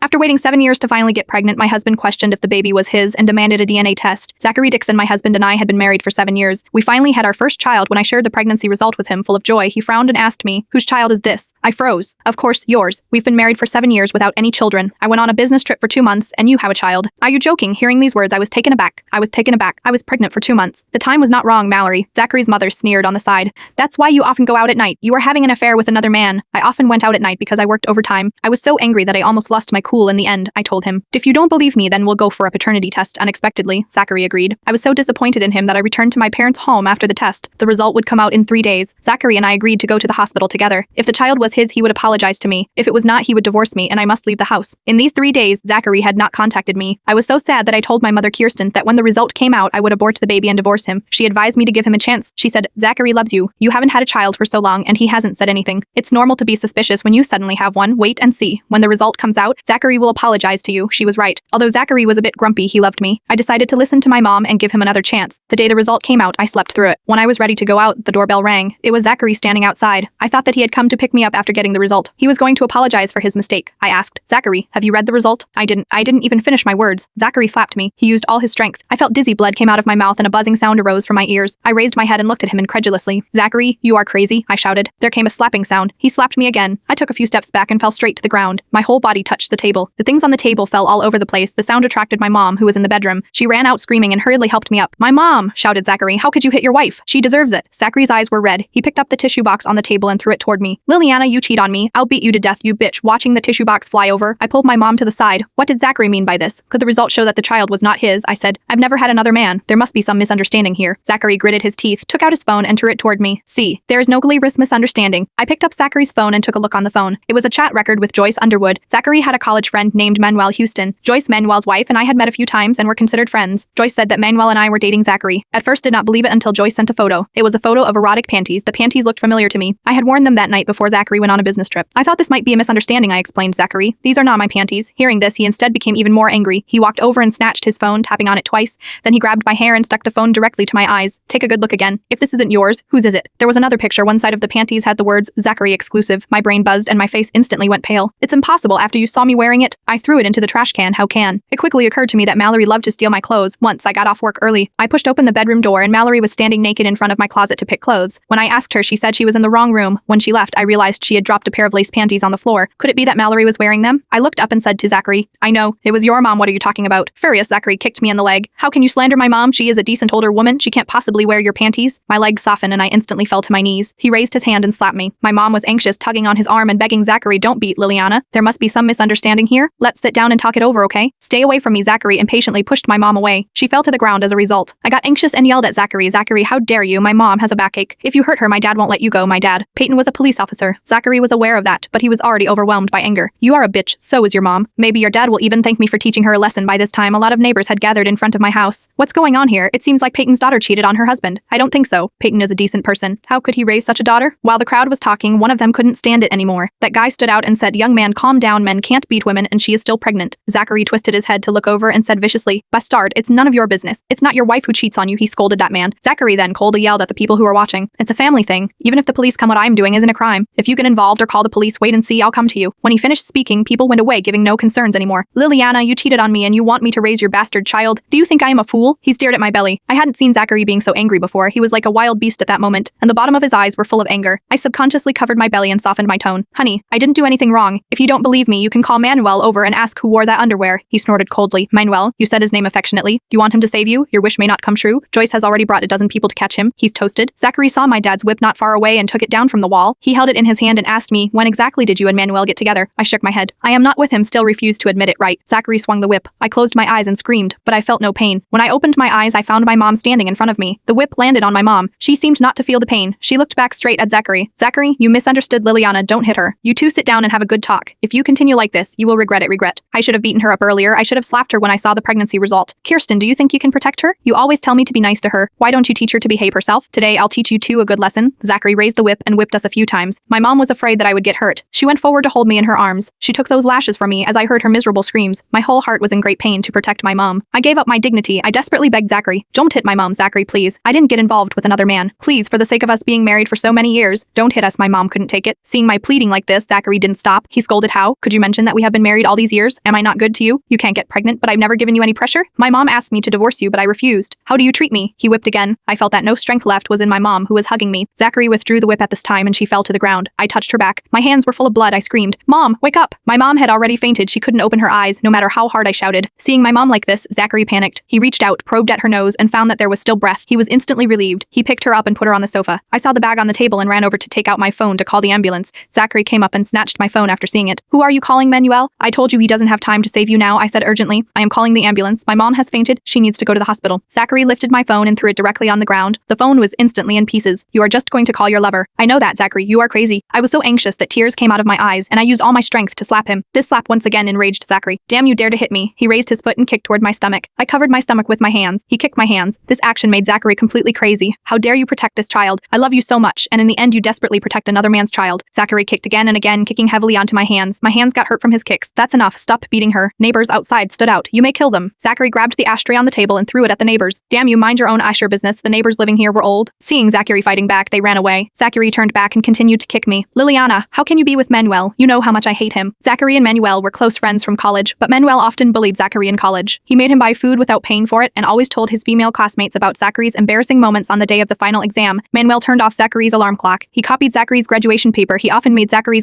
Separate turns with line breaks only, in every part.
After waiting 7 years to finally get pregnant, my husband questioned if the baby was his and demanded a DNA test. Zachary Dixon, my husband, and I had been married for 7 years. We finally had our first child. When I shared the pregnancy result with him, full of joy, he frowned and asked me, "Whose child is this?" I froze. "Of course, yours. We've been married for 7 years without any children. I went on a business trip for 2 months, and you have a child." "Are you joking?" Hearing these words, I was taken aback. I was pregnant for 2 months. The time was not wrong, Mallory. Zachary's mother sneered on the side. "That's why you often go out at night. You are having an affair with another man." I often went out at night because I worked overtime. I was so angry that I almost lost my cool in the end, I told him. "If you don't believe me, then we'll go for a paternity test." Unexpectedly, Zachary agreed. I was so disappointed in him that I returned to my parents' home after the test. The result would come out in 3 days. Zachary and I agreed to go to the hospital together. If the child was his, he would apologize to me. If it was not, he would divorce me and I must leave the house. In these 3 days, Zachary had not contacted me. I was so sad that I told my mother Kirsten that when the result came out, I would abort the baby and divorce him. She advised me to give him a chance. She said, "Zachary loves you. You haven't had a child for so long and he hasn't said anything. It's normal to be suspicious when you suddenly have one. Wait and see. When the result comes out, Zachary will apologize to you." She was right. Although Zachary was a bit grumpy, he loved me. I decided to listen to my mom and give him another chance. The day the result came out, I slept through it. When I was ready to go out, the doorbell rang. It was Zachary standing outside. I thought that he had come to pick me up after getting the result. He was going to apologize for his mistake. I asked, "Zachary, have you read the result?" I didn't even finish my words. Zachary slapped me. He used all his strength. I felt dizzy. Blood came out of my mouth and a buzzing sound arose from my ears. I raised my head and looked at him incredulously. "Zachary, you are crazy," I shouted. There came a slapping sound. He slapped me again. I took a few steps back and fell straight to the ground. My whole body touched the table. The things on the table fell all over the place. The sound attracted my mom, who was in the bedroom. She ran out screaming and hurriedly helped me up. "My mom!" shouted Zachary. "How could you hit your wife? She deserves it." Zachary's eyes were red. He picked up the tissue box on the table and threw it toward me. "Liliana, you cheat on me. I'll beat you to death, you bitch." Watching the tissue box fly over, I pulled my mom to the side. What did Zachary mean by this? Could the result show that the child was not his? I said, "I've never had another man. There must be some misunderstanding here." Zachary gritted his teeth, took out his phone and threw it toward me. "See, there is no grievous misunderstanding." I picked up Zachary's phone and took a look on the phone. It was a chat record with Joyce Underwood. Zachary had a college friend named Manuel Houston. Joyce, Manuel's wife, and I had met a few times and were considered friends. Joyce said that Manuel and I were dating Zachary. At first did not believe it until Joyce sent a photo. It was a photo of erotic panties. The panties looked familiar to me. I had worn them that night before Zachary went on a business trip. "I thought this might be a misunderstanding," I explained Zachary. "These are not my panties." Hearing this, he instead became even more angry. He walked over and snatched his phone, tapping on it twice. Then he grabbed my hair and stuck the phone directly to my eyes. "Take a good look again. If this isn't yours, whose is it?" There was another picture. One side of the panties had the words "Zachary exclusive." My brain buzzed and my face instantly went pale. "It's impossible after you saw me wearing it." I threw it into the trash can. How can? It quickly occurred to me that Mallory loved to steal my clothes. Once I got off work early. I pushed open the bedroom door and Mallory was standing naked in front of my closet to pick clothes. When I asked her, she said she was in the wrong room. When she left, I realized she had dropped a pair of lace panties on the floor. Could it be that Mallory was wearing them? I looked up and said to Zachary, "I know. It was your mom. What are you talking about?" Furious, Zachary kicked me in the leg. "How can you slander my mom? She is a decent older woman. She can't possibly wear your panties." My legs softened and I instantly fell to my knees. He raised his hand and slapped me. My mom was anxious, tugging on his arm and begging Zachary, "Don't beat Liliana. There must be some misunderstanding here. Let's sit down and talk it over, okay?" "Stay away from me." Zachary impatiently pushed my mom away. She fell to the ground as a result. I got anxious and yelled at Zachary, "Zachary, how dare you? My mom has a backache. If you hurt her, my dad won't let you go." My dad, Peyton, was a police officer. Zachary was aware of that, but he was already overwhelmed by anger. "You are a bitch. So is your mom. Maybe your dad will even thank me for teaching her a lesson." By this time, a lot of neighbors had gathered in front of my house. "What's going on here? It seems like Peyton's daughter cheated on her husband." "I don't think so. Peyton is a decent person. How could he raise such a daughter?" While the crowd was talking, one of them couldn't stand it anymore. That guy stood out and said, "Young man, calm down. Men can't beat women and she is still pregnant." Zachary twisted his head to look over and said viciously, "Bastard, it's none of your business. It's not your wife who cheats on you." He scolded that man. Zachary then coldly yelled at the people who were watching, "It's a family thing. Even if the police come, what I'm doing isn't a crime. If you get involved or call the police, wait and see. I'll come to you." When he finished speaking, people went away, giving no concerns anymore. "Liliana, you cheated on me and you want me to raise your bastard child? Do you think I am a fool?" He stared at my belly. I hadn't seen Zachary being so angry before. He was like a wild beast at that moment, and the bottom of his eyes were full of anger. I subconsciously covered my belly and softened my tone. "Honey, I didn't do anything wrong. If you don't believe me, you can call Manuel over and ask who wore that underwear." He snorted coldly. "Manuel, you said his name affectionately. You want him to save you? Your wish may not come true. Joyce has already brought a dozen people to catch him. He's toasted." Zachary saw my dad's whip not far away and took it down from the wall. He held it in his hand and asked me, "When exactly did you and Manuel get together?" I shook my head. "I am not with him." Still refused to admit it. "Right." Zachary swung the whip. I closed my eyes and screamed, but I felt no pain. When I opened my eyes, I found my mom standing in front of me. The whip landed on my mom. She seemed not to feel the pain. She looked back straight at Zachary. "Zachary, you misunderstood Liliana. Don't hit her. You two sit down and have a good talk. If you continue like this, you will regret it." I should have beaten her up earlier. I should have slapped her when I saw the pregnancy result. "Kirsten, do you think you can protect her? You always tell me to be nice to her. Why don't you teach her to behave herself? Today, I'll teach you two a good lesson." Zachary raised the whip and whipped us a few times. My mom was afraid that I would get hurt. She went forward to hold me in her arms. She took those lashes from me as I heard her miserable screams. My whole heart was in great pain to protect my mom. I gave up my dignity. I desperately begged Zachary, "Don't hit my mom, Zachary, please. I didn't get involved with another man. Please, for the sake of us being married for so many years, don't hit us." My mom couldn't take it. Seeing my pleading like this, Zachary didn't stop. He scolded, "How could you mention that we have have been married all these years? Am I not good to you? You can't get pregnant, but I've never given you any pressure? My mom asked me to divorce you, but I refused. How do you treat me? He whipped again. I felt that no strength left was in my mom, who was hugging me. Zachary withdrew the whip at this time and she fell to the ground. I touched her back. My hands were full of blood. I screamed, "Mom, wake up!" My mom had already fainted. She couldn't open her eyes, no matter how hard I shouted. Seeing my mom like this, Zachary panicked. He reached out, probed at her nose, and found that there was still breath. He was instantly relieved. He picked her up and put her on the sofa. I saw the bag on the table and ran over to take out my phone to call the ambulance. Zachary came up and snatched my phone after seeing it. "Who are you calling, Manuel?" "I told you he doesn't have time to save you now," I said urgently. "I am calling the ambulance. My mom has fainted. She needs to go to the hospital." Zachary lifted my phone and threw it directly on the ground. The phone was instantly in pieces. "You are just going to call your lover." "I know that, Zachary. You are crazy." I was so anxious that tears came out of my eyes, and I used all my strength to slap him. This slap once again enraged Zachary. "Damn, you dare to hit me." He raised his foot and kicked toward my stomach. I covered my stomach with my hands. He kicked my hands. This action made Zachary completely crazy. "How dare you protect this child? I love you so much, and in the end you desperately protect another man's child." Zachary kicked again and again, kicking heavily onto my hands. My hands got hurt from his kicks. "That's enough. Stop beating her." Neighbors outside stood out. "You may kill them." Zachary grabbed the ashtray on the table and threw it at the neighbors. "Damn you, mind your own Asher business. The neighbors living here were old." Seeing Zachary fighting back, they ran away. Zachary turned back and continued to kick me. "Liliana, how can you be with Manuel? You know how much I hate him." Zachary and Manuel were close friends from college, but Manuel often bullied Zachary in college. He made him buy food without paying for it and always told his female classmates about Zachary's embarrassing moments on the day of the final exam. Manuel turned off Zachary's alarm clock. He copied Zachary's graduation paper. He often made Zachary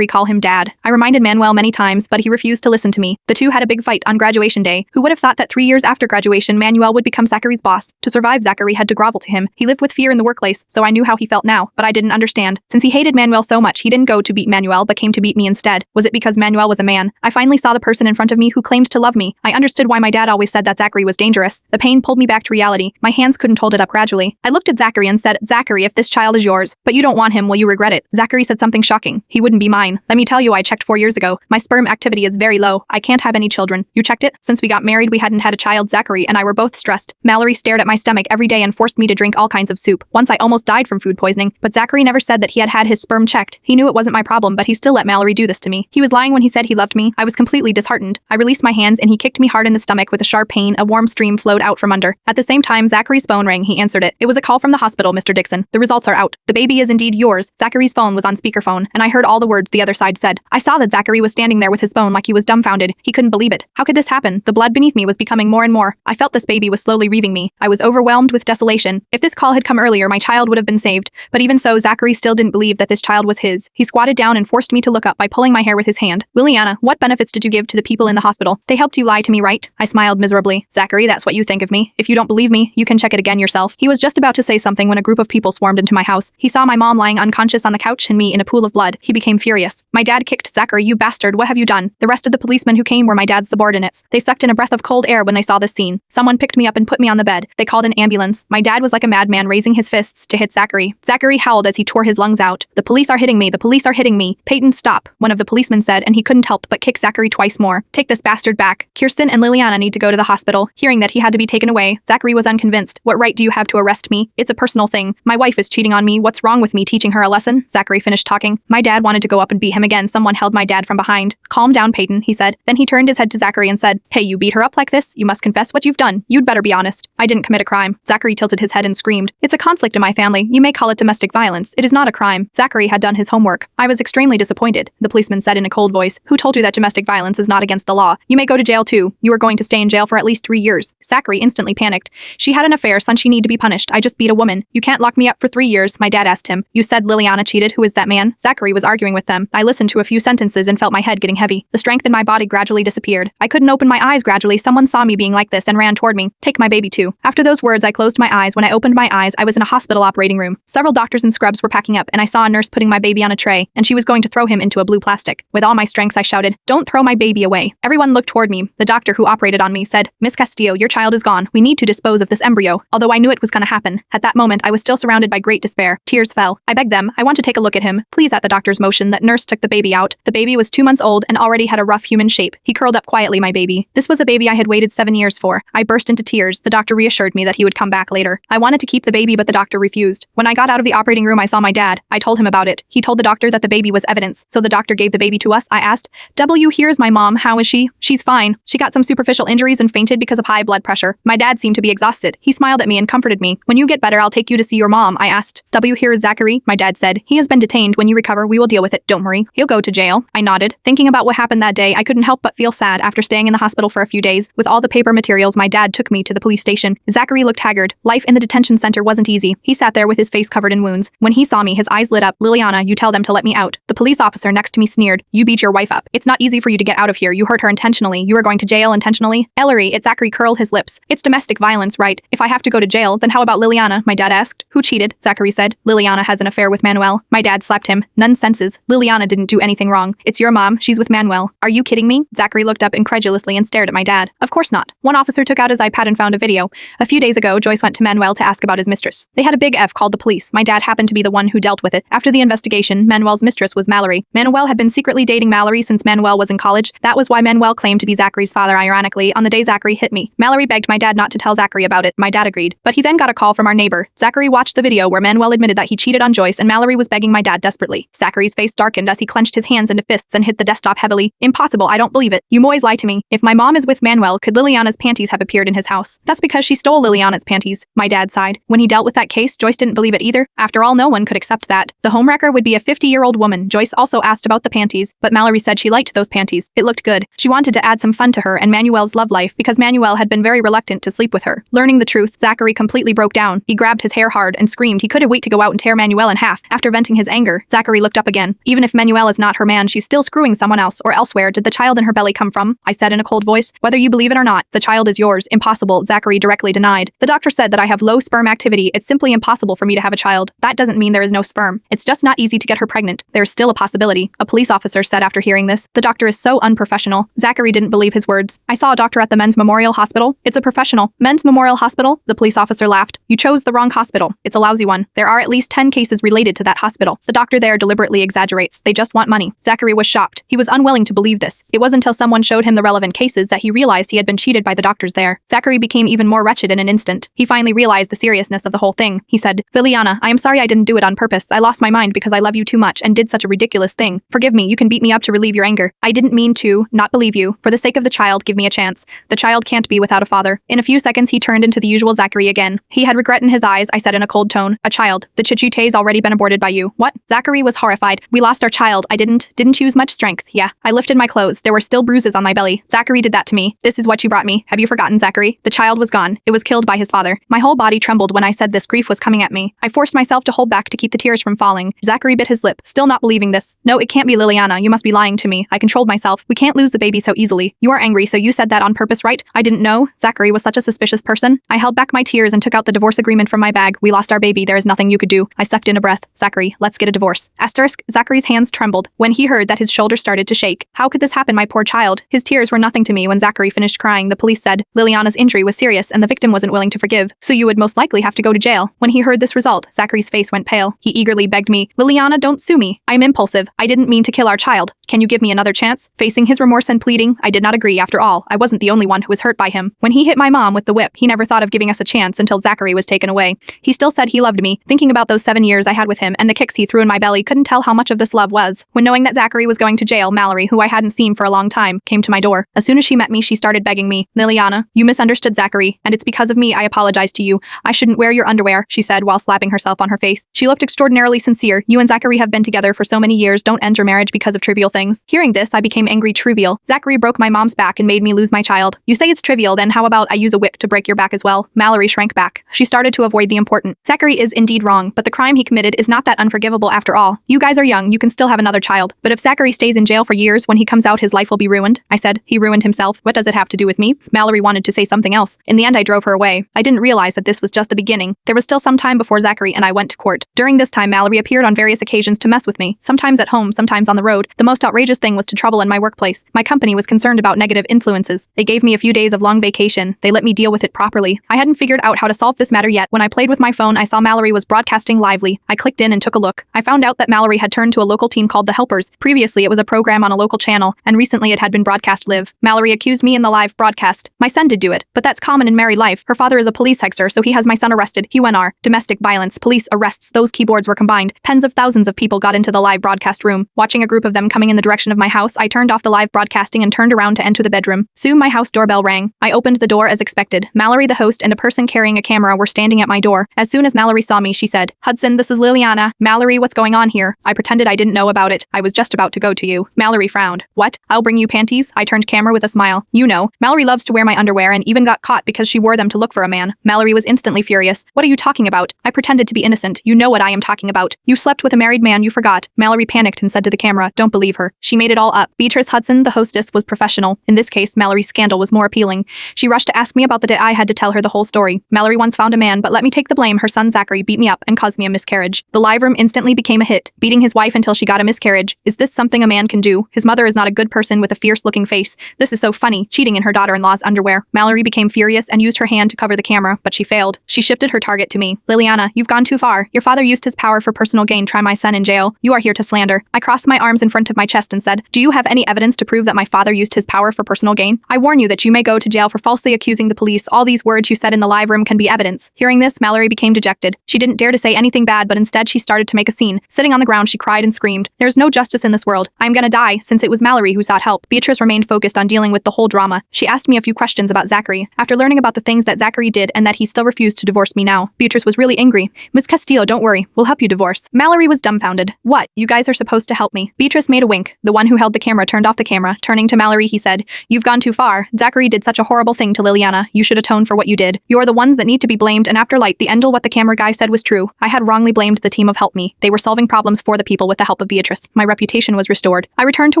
call him dad. I reminded Manuel many times, but he refused to listen to me. The two had a big fight on graduation day. Who would have thought that 3 years after graduation, Manuel would become Zachary's boss? To survive, Zachary had to grovel to him. He lived with fear in the workplace, so I knew how he felt now, but I didn't understand. Since he hated Manuel so much, he didn't go to beat Manuel, but came to beat me instead. Was it because Manuel was a man? I finally saw the person in front of me who claimed to love me. I understood why my dad always said that Zachary was dangerous. The pain pulled me back to reality. My hands couldn't hold it up gradually. I looked at Zachary and said, "Zachary, if this child is yours, but you don't want him, will you regret it?" Zachary said something shocking. "He wouldn't be mine. Let me tell you, I checked 4 years ago. My sperm activity is very low. I can't have any children." "You checked it?" "Since we got married, we hadn't had a child. Zachary and I were both stressed. Mallory stared at my stomach every day and forced me to drink all kinds of soup. Once I almost died from food poisoning, but Zachary never said that he had had his sperm checked. He knew it wasn't my problem, but he still let Mallory do this to me. He was lying when he said he loved me. I was completely disheartened. I released my hands and he kicked me hard in the stomach with a sharp pain. A warm stream flowed out from under. At the same time, Zachary's phone rang. He answered it. "It was a call from the hospital, Mr. Dixon. The results are out. The baby is indeed yours." Zachary's phone was on speakerphone, and I heard all the words the other side said. I saw that Zachary was standing there with his phone like he was dumbfounded. He couldn't believe it. How could this happen? The blood beneath me was becoming more and more. I felt this baby was slowly leaving me. I was overwhelmed with desolation. If this call had come earlier, my child would have been saved. But even so, Zachary still didn't believe that this child was his. He squatted down and forced me to look up by pulling my hair with his hand. "Liliana, what benefits did you give to the people in the hospital? They helped you lie to me, right?" I smiled miserably. "Zachary, that's what you think of me. If you don't believe me, you can check it again yourself." He was just about to say something when a group of people swarmed into my house. He saw my mom lying unconscious on the couch and me in a pool of blood. He became furious. "My dad kicked Zachary, you bastard. What have you done?" The rest of the policemen who came were my dad's subordinates. They sucked in a breath of cold air when they saw this scene. Someone picked me up and put me on the bed. They called an ambulance. My dad was like a madman, raising his fists to hit Zachary. Zachary howled as he tore his lungs out. "The police are hitting me. The police are hitting me." "Peyton, stop," one of the policemen said, and he couldn't help but kick Zachary twice more. "Take this bastard back. Kirsten and Liliana need to go to the hospital." Hearing that he had to be taken away, Zachary was unconvinced. "What right do you have to arrest me? It's a personal thing. My wife is cheating on me. What's wrong with me teaching her a lesson?" Zachary finished talking. My dad wanted to go up and beat him again. Someone held my dad from behind. "Calm down, Peyton," he said. Then he turned his head to Zachary and said, "Hey, you beat her up like this? You must confess what you've done. You'd better be honest." "I didn't commit a crime." Zachary tilted his head and screamed. "It's a conflict in my family. You may call it domestic violence. It is not a crime." Zachary had done his homework. I was extremely disappointed. The policeman said in a cold voice, "Who told you that domestic violence is not against the law? You may go to jail too. You are going to stay in jail for at least 3 years. Zachary instantly panicked. "She had an affair, son. She need to be punished. I just beat a woman. You can't lock me up for 3 years." My dad asked him. "You said Liliana cheated. Who is that man?" Zachary was arguing with them. I listened to a few sentences and felt my head getting heavy. The strength in my body gradually disappeared. I couldn't open my eyes gradually. Someone saw me being like this and ran toward me. "Take my baby too." After those words, I closed my eyes. When I opened my eyes, I was in a hospital operating room. Several doctors and scrubs were packing up, and I saw a nurse putting my baby on a tray, and she was going to throw him into a blue plastic. With all my strength, I shouted, "Don't throw my baby away." Everyone looked toward me. The doctor who operated on me said, "Miss Castillo, your child is gone. We need to dispose of this embryo." Although I knew it was going to happen, at that moment I was still surrounded by great despair. Tears fell. I begged them, "I want to take a look at him." "Please." At the doctor's motion, that nurse took the baby out. The baby was 2 months old and already had a rough human shape. He curled up quietly, my baby. This was the baby I had waited 7 years for. I burst into tears. The doctor reassured me that he would come back later. I wanted to keep the baby, but the doctor refused. When I got out of the operating room, I saw my dad. I told him about it. He told the doctor that the baby was evidence. "So the doctor gave the baby to us?" I asked. "W, here's my mom. How is she?" "She's fine. She got some superficial injuries and fainted because of high blood pressure." My dad seemed to be exhausted. He smiled at me and comforted me. "When you get better, I'll take you to see your mom," I asked. "W, here is Zachary," my dad said. "He has been detained. When you recover, we will deal with it. Don't worry. He'll go to jail jail? I nodded. Thinking about what happened that day, I couldn't help but feel sad after staying in the hospital for a few days. With all the paper materials, my dad took me to the police station. Zachary looked haggard. Life in the detention center wasn't easy. He sat there with his face covered in wounds. When he saw me, his eyes lit up. Liliana, you tell them to let me out. The police officer next to me sneered. You beat your wife up. It's not easy for you to get out of here. You hurt her intentionally. You are going to jail intentionally. Ellery, Zachary curled his lips. It's domestic violence, right? If I have to go to jail, then how about Liliana? My dad asked. Who cheated? Zachary said. Liliana has an affair with Manuel. My dad slapped him. Nonsenses. Liliana didn't do anything wrong. It's your mom. She's with Manuel. Are you kidding me? Zachary looked up incredulously and stared at my dad. Of course not. One officer took out his iPad and found a video. A few days ago, Joyce went to Manuel to ask about his mistress. They had a big F called the police. My dad happened to be the one who dealt with it. After the investigation, Manuel's mistress was Mallory. Manuel had been secretly dating Mallory since Manuel was in college. That was why Manuel claimed to be Zachary's father. Ironically, on the day Zachary hit me, Mallory begged my dad not to tell Zachary about it. My dad agreed. But he then got a call from our neighbor. Zachary watched the video where Manuel admitted that he cheated on Joyce and Mallory was begging my dad desperately. Zachary's face darkened as he clenched his hands into fists and hit the desktop heavily. Impossible, I don't believe it. You always lie to me. If my mom is with Manuel, could Liliana's panties have appeared in his house? That's because she stole Liliana's panties. My dad sighed. When he dealt with that case, Joyce didn't believe it either. After all, no one could accept that. The homewrecker would be a 50-year-old woman. Joyce also asked about the panties, but Mallory said she liked those panties. It looked good. She wanted to add some fun to her and Manuel's love life because Manuel had been very reluctant to sleep with her. Learning the truth, Zachary completely broke down. He grabbed his hair hard and screamed he couldn't wait to go out and tear Manuel in half. After venting his anger, Zachary looked up again. Even if Manuel is not her man, she's still screwing someone else or elsewhere. Did the child in her belly come from? I said in a cold voice. Whether you believe it or not, the child is yours. Impossible, Zachary directly denied. The doctor said that I have low sperm activity. It's simply impossible for me to have a child. That doesn't mean there is no sperm. It's just not easy to get her pregnant. There is still a possibility, a police officer said after hearing this. The doctor is so unprofessional. Zachary didn't believe his words. I saw a doctor at the Men's Memorial Hospital. It's a professional. Men's Memorial Hospital? The police officer laughed. You chose the wrong hospital. It's a lousy one. There are at least 10 cases related to that hospital. The doctor there deliberately exaggerates. They just want money. Zachary was shocked. He was unwilling to believe this. It was until someone showed him the relevant cases that he realized he had been cheated by the doctors there. Zachary became even more wretched in an instant. He finally realized the seriousness of the whole thing. He said, Liliana, I am sorry I didn't do it on purpose. I lost my mind because I love you too much and did such a ridiculous thing. Forgive me, you can beat me up to relieve your anger. I didn't mean to not believe you. For the sake of the child, give me a chance. The child can't be without a father. In a few seconds, he turned into the usual Zachary again. He had regret in his eyes. I said in a cold tone, a child. The chichite's already been aborted by you. What? Zachary was horrified. We lost our child. I didn't use much strength. Yeah. I lifted my clothes. There were still bruises on my belly. Zachary did that to me. This is what you brought me. Have you forgotten, Zachary? The child was gone. It was killed by his father. My whole body trembled when I said this. Grief was coming at me. I forced myself to hold back to keep the tears from falling. Zachary bit his lip, still not believing this. No, it can't be Liliana. You must be lying to me. I controlled myself. We can't lose the baby so easily. You are angry, so you said that on purpose, right? I didn't know. Zachary was such a suspicious person. I held back my tears and took out the divorce agreement from my bag. We lost our baby. There is nothing you could do. I sucked in a breath. Zachary, let's get a divorce. Asterisk. Zachary's hands trembled when he heard that his shoulder started to shake. How could this happen, my poor child? His tears were nothing to me when Zachary finished crying. The police said Liliana's injury was serious and the victim wasn't willing to forgive, so you would most likely have to go to jail. When he heard this result, Zachary's face went pale. He eagerly begged me, Liliana, don't sue me. I'm impulsive. I didn't mean to kill our child. Can you give me another chance? Facing his remorse and pleading, I did not agree. After all, I wasn't the only one who was hurt by him. When he hit my mom with the whip, he never thought of giving us a chance until Zachary was taken away. He still said he loved me. Thinking about those 7 years I had with him and the kicks he threw in my belly, couldn't tell how much of this love was. When knowing that Zachary was going to jail, Mallory, who I hadn't seen for a long time, came to my door. As soon as she met me, she started begging me, Liliana, you misunderstood Zachary, and it's because of me. I apologize to you. I shouldn't wear your underwear, she said while slapping herself on her face. She looked extraordinarily sincere. You and Zachary have been together for so many years. Don't end your marriage because of trivial things. Hearing this, I became angry. Trivial. Zachary broke my mom's back and made me lose my child. You say it's trivial, then how about I use a whip to break your back as well? Mallory shrank back. She started to avoid the important. Zachary is indeed wrong, but the crime he committed is not that unforgivable after all. You guys are young. You can still have another child. But if Zachary stays in jail for years, when he comes out, his life will be ruined. I said, he ruined himself. What does it have to do with me? Mallory wanted to say something else. In the end, I drove her away. I didn't realize that this was just the beginning. There was still some time before Zachary and I went to court. During this time, Mallory appeared on various occasions to mess with me, sometimes at home, sometimes on the road. The most outrageous thing was to trouble in my workplace. My company was concerned about negative influences. They gave me a few days of long vacation. They let me deal with it properly. I hadn't figured out how to solve this matter yet. When I played with my phone, I saw Mallory was broadcasting lively. I clicked in and took a look. I found out that Mallory had turned to a local team called The Helpers. Previously, it was a program on a local channel, and recently it had been broadcast live. Mallory accused me in the live broadcast. My son did do it, but that's common in married life. Her father is a police hexer, so he has my son arrested. UNR. Domestic violence. Police arrests. Those keyboards were combined. Tens of thousands of people got into the live broadcast room. Watching a group of them coming in the direction of my house, I turned off the live broadcasting and turned around to enter the bedroom. Soon my house doorbell rang. I opened the door as expected. Mallory, the host, and a person carrying a camera were standing at my door. As soon as Mallory saw me, she said, Hudson, this is Liliana. Mallory, what's going on here? I pretended I didn't know about it. I was was just about to go to you. Mallory frowned. What? I'll bring you panties? I turned camera with a smile. You know, Mallory loves to wear my underwear and even got caught because she wore them to look for a man. Mallory was instantly furious. What are you talking about? I pretended to be innocent. You know what I am talking about. You slept with a married man, you forgot. Mallory panicked and said to the camera, don't believe her. She made it all up. Beatrice Hudson, the hostess, was professional. In this case, Mallory's scandal was more appealing. She rushed to ask me about the day I had to tell her the whole story. Mallory once found a man, but let me take the blame. Her son Zachary beat me up and caused me a miscarriage. The live room instantly became a hit, beating his wife until she got a miscarriage. Is this something a man can do? His mother is not a good person with a fierce-looking face. This is so funny, cheating in her daughter-in-law's underwear. Mallory became furious and used her hand to cover the camera, but she failed. She shifted her target to me. Liliana, you've gone too far. Your father used his power for personal gain. Try my son in jail. You are here to slander. I crossed my arms in front of my chest and said, do you have any evidence to prove that my father used his power for personal gain? I warn you that you may go to jail for falsely accusing the police. All these words you said in the live room can be evidence. Hearing this, Mallory became dejected. She didn't dare to say anything bad, but instead she started to make a scene. Sitting on the ground, she cried and screamed, there's no justice in this world. I'm gonna die, since it was Mallory who sought help. Beatrice remained focused on dealing with the whole drama. She asked me a few questions about Zachary. After learning about the things that Zachary did and that he still refused to divorce me now, Beatrice was really angry. Miss Castillo, don't worry. We'll help you divorce. Mallory was dumbfounded. What? You guys are supposed to help me. Beatrice made a wink. The one who held the camera turned off the camera. Turning to Mallory, he said, you've gone too far. Zachary did such a horrible thing to Liliana. You should atone for what you did. You're the ones that need to be blamed, and after light the end what the camera guy said was true. I had wrongly blamed the team of Help Me. They were solving problems for the people with the help of Beatrice. My reputation was restored. I returned to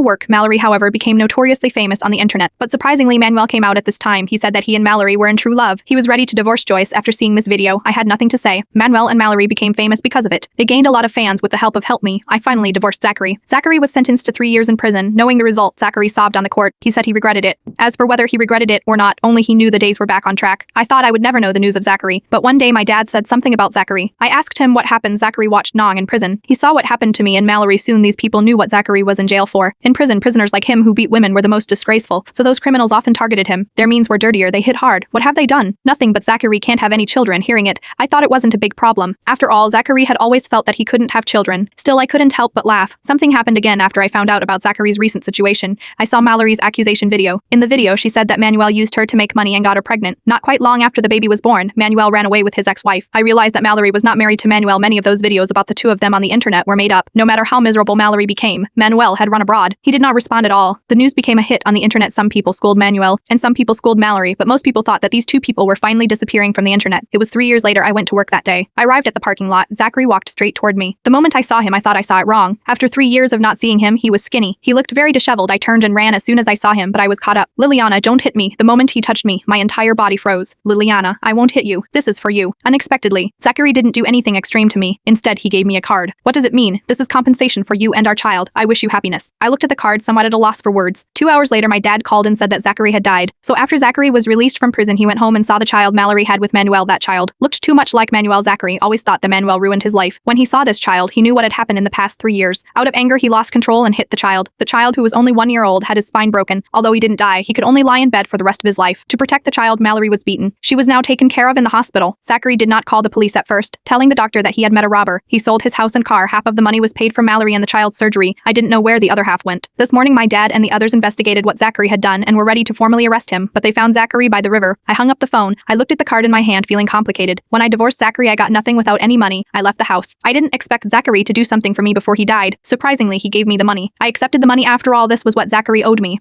work. Mallory, however, became notoriously famous on the internet. But surprisingly, Manuel came out at this time. He said that he and Mallory were in true love. He was ready to divorce Joyce. After seeing this video, I had nothing to say. Manuel and Mallory became famous because of it. They gained a lot of fans with the help of Help Me. I finally divorced Zachary. Zachary was sentenced to 3 years in prison. Knowing the result, Zachary sobbed on the court. He said he regretted it. As for whether he regretted it or not, only he knew the days were back on track. I thought I would never know the news of Zachary, but one day my dad said something about Zachary. I asked him what happened. Zachary watched Nong in prison. He saw what happened to me and Mallory. Soon these people knew what Zachary was in jail for. In prison, prisoners like him who beat women were the most disgraceful, so those criminals often targeted him. Their means were dirtier. They hit hard. What have they done? Nothing, but Zachary can't have any children. Hearing it, I thought it wasn't a big problem. After all, Zachary had always felt that he couldn't have children. Still, I couldn't help but laugh. Something happened again after I found out about Zachary's recent situation. I saw Mallory's accusation video. In the video, she said that Manuel used her to make money and got her pregnant. Not quite long after the baby was born, Manuel ran away with his ex-wife. I realized that Mallory was not married to Manuel. Many of those videos about the two of them on the internet were made up. No matter how miserable Mallory became, Manuel had run abroad. He did not respond at all. The news became a hit on the internet. Some people scolded Manuel, and some people scolded Mallory, but most people thought that these two people were finally disappearing from the internet. It was 3 years later I went to work that day. I arrived at the parking lot. Zachary walked straight toward me. The moment I saw him, I thought I saw it wrong. After 3 years of not seeing him, he was skinny. He looked very disheveled. I turned and ran as soon as I saw him, but I was caught up. Liliana, don't hit me. The moment he touched me, my entire body froze. Liliana, I won't hit you. This is for you. Unexpectedly, Zachary didn't do anything extreme to me. Instead, he gave me a card. What does it mean? This is compensation for you and our child. I wish you happiness. I looked at the card, somewhat at a loss for words. 2 hours later, my dad called and said that Zachary had died. So after Zachary was released from prison, he went home and saw the child Mallory had with Manuel. That child looked too much like Manuel. Zachary always thought that Manuel ruined his life. When he saw this child, he knew what had happened in the past 3 years. Out of anger, he lost control and hit the child. The child, who was only 1 year old, had his spine broken. Although he didn't die, he could only lie in bed for the rest of his life. To protect the child, Mallory was beaten. She was now taken care of in the hospital. Zachary did not call the police at first, telling the doctor that he had met a robber. He sold his house and car. Half of the money was paid for Mallory and the child's surgery. I didn't know where the other half went. This morning, my dad and the others investigated what Zachary had done and were ready to formally arrest him, but they found Zachary by the river. I hung up the phone. I looked at the card in my hand, feeling complicated. When I divorced Zachary, I got nothing without any money. I left the house. I didn't expect Zachary to do something for me before he died. Surprisingly, he gave me the money. I accepted the money. After all, this was what Zachary owed me.